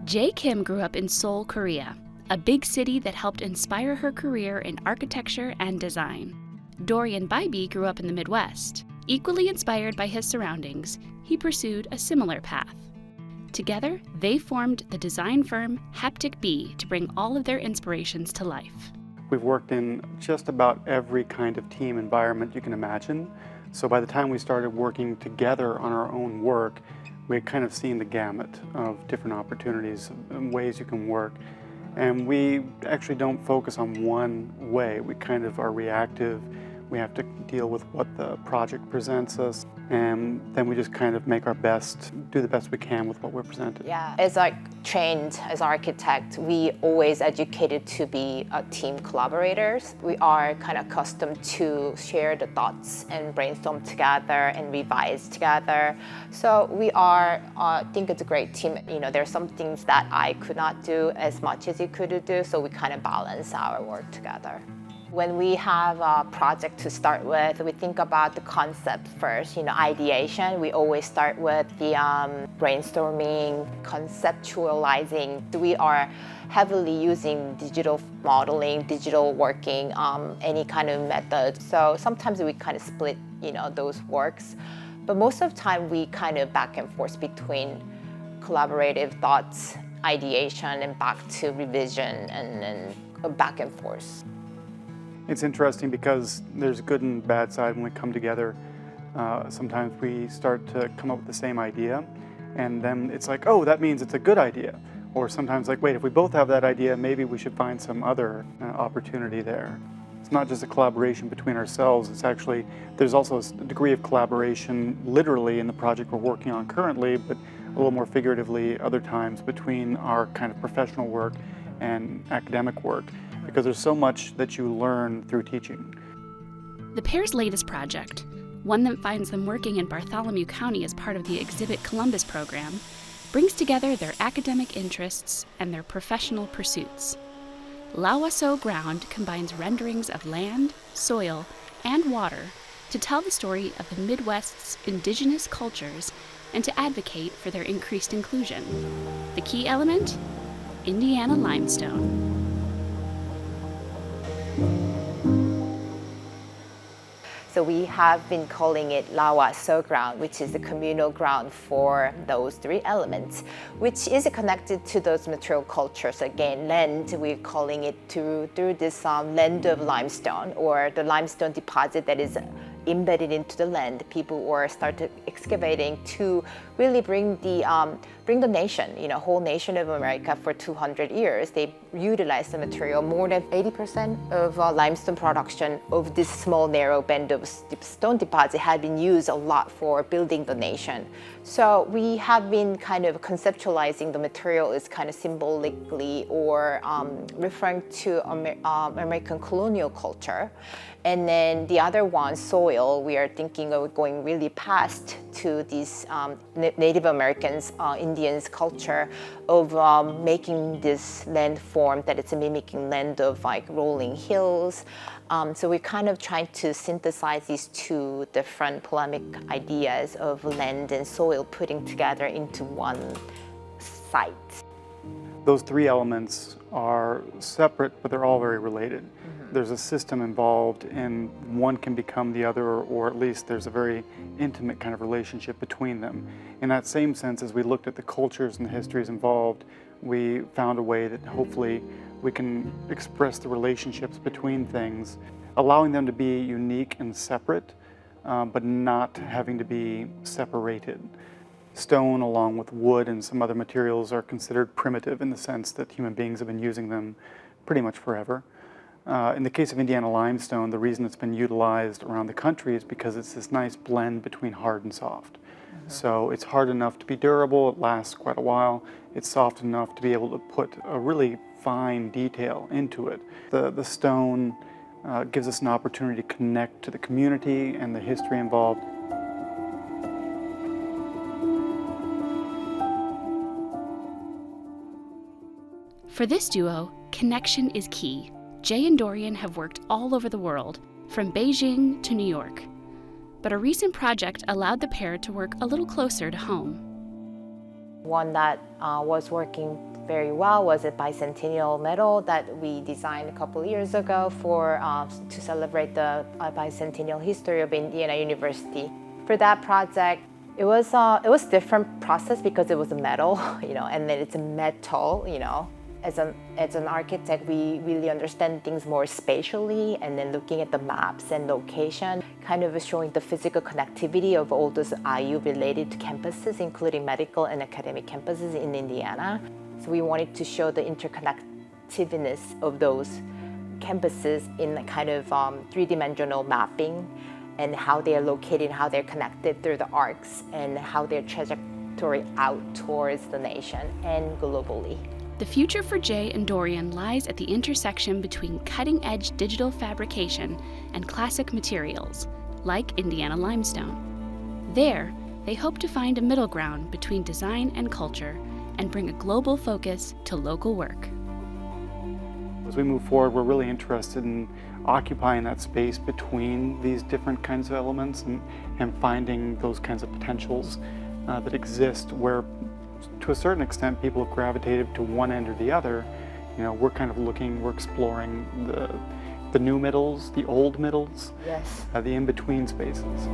Jae Kim grew up in Seoul, Korea, a big city that helped inspire her career in architecture and design. Dorian Bybee grew up in the Midwest. Equally inspired by his surroundings, he pursued a similar path. Together, they formed the design firm HaptiK to bring all of their inspirations to life. We've worked in just about every kind of team environment you can imagine. So by the time we started working together on our own work, we had kind of seen the gamut of different opportunities and ways you can work. And we actually don't focus on one way. We kind of are reactive. We have to deal with what the project presents us, and then we just kind of make our best, do the best we can with what we're presented. Yeah, as I trained as architect, we always educated to be team collaborators. We are kind of accustomed to share the thoughts and brainstorm together and revise together. So we are, I think it's a great team. You know, there are some things that I could not do as much as you could do, so we kind of balance our work together. When we have a project to start with, we think about the concept first, ideation. We always start with the brainstorming, conceptualizing. We are heavily using digital modeling, digital working, any kind of method. So sometimes we kind of split, those works. But most of the time, we kind of back and forth between collaborative thoughts, ideation, and back to revision, and then back and forth. It's interesting because there's a good and bad side when we come together. Sometimes we start to come up with the same idea, and then it's like, oh, that means it's a good idea. Or sometimes like, wait, if we both have that idea, maybe we should find some other opportunity there. It's not just a collaboration between ourselves, it's actually, there's also a degree of collaboration literally in the project we're working on currently, but a little more figuratively other times between our kind of professional work and academic work, because there's so much that you learn through teaching. The pair's latest project, one that finds them working in Bartholomew County as part of the Exhibit Columbus program, brings together their academic interests and their professional pursuits. Lawaso Ground combines renderings of land, soil, and water to tell the story of the Midwest's indigenous cultures and to advocate for their increased inclusion. The key element? Indiana limestone. So we have been calling it Lawaso Ground, which is the communal ground for those three elements, which is connected to those material cultures. Again, land, we're calling it through this land of limestone, or the limestone deposit that is embedded into the land. People were started excavating to really bring the nation, whole nation of America for 200 years. They utilized the material. More than 80% of limestone production of this small narrow band of stone deposit had been used a lot for building the nation. So we have been kind of conceptualizing the material as kind of symbolically or referring to American colonial culture. And then the other one, soil, we are thinking of going really past to these Native Americans, Indians culture of making this landform that it's mimicking land of like rolling hills. So we're kind of trying to synthesize these two different polemic ideas of land and soil putting together into one site. Those three elements are separate, but they're all very related. There's a system involved, and one can become the other, or at least there's a very intimate kind of relationship between them. In that same sense, as we looked at the cultures and the histories involved, we found a way that hopefully we can express the relationships between things, allowing them to be unique and separate, but not having to be separated. Stone, along with wood and some other materials, are considered primitive in the sense that human beings have been using them pretty much forever. In the case of Indiana limestone, the reason it's been utilized around the country is because it's this nice blend between hard and soft. So it's hard enough to be durable, it lasts quite a while. It's soft enough to be able to put a really fine detail into it. The stone gives us an opportunity to connect to the community and the history involved. For this duo, connection is key. Jae and Dorian have worked all over the world, from Beijing to New York. But a recent project allowed the pair to work a little closer to home. One that was working very well was a bicentennial medal that we designed a couple of years ago to celebrate the bicentennial history of Indiana University. For that project, it was a different process because it was a metal, and then it's a metal, As an architect, we really understand things more spatially, and then looking at the maps and location, kind of showing the physical connectivity of all those IU-related campuses, including medical and academic campuses in Indiana. So we wanted to show the interconnectiveness of those campuses in a kind of three-dimensional mapping, and how they are located, how they're connected through the arcs, and how their trajectory out towards the nation and globally. The future for Jay and Dorian lies at the intersection between cutting-edge digital fabrication and classic materials, like Indiana limestone. There, they hope to find a middle ground between design and culture and bring a global focus to local work. As we move forward, we're really interested in occupying that space between these different kinds of elements and finding those kinds of potentials that exist where, to a certain extent, people have gravitated to one end or the other. We're kind of we're exploring the new middles, the old middles, Yes. The in-between spaces.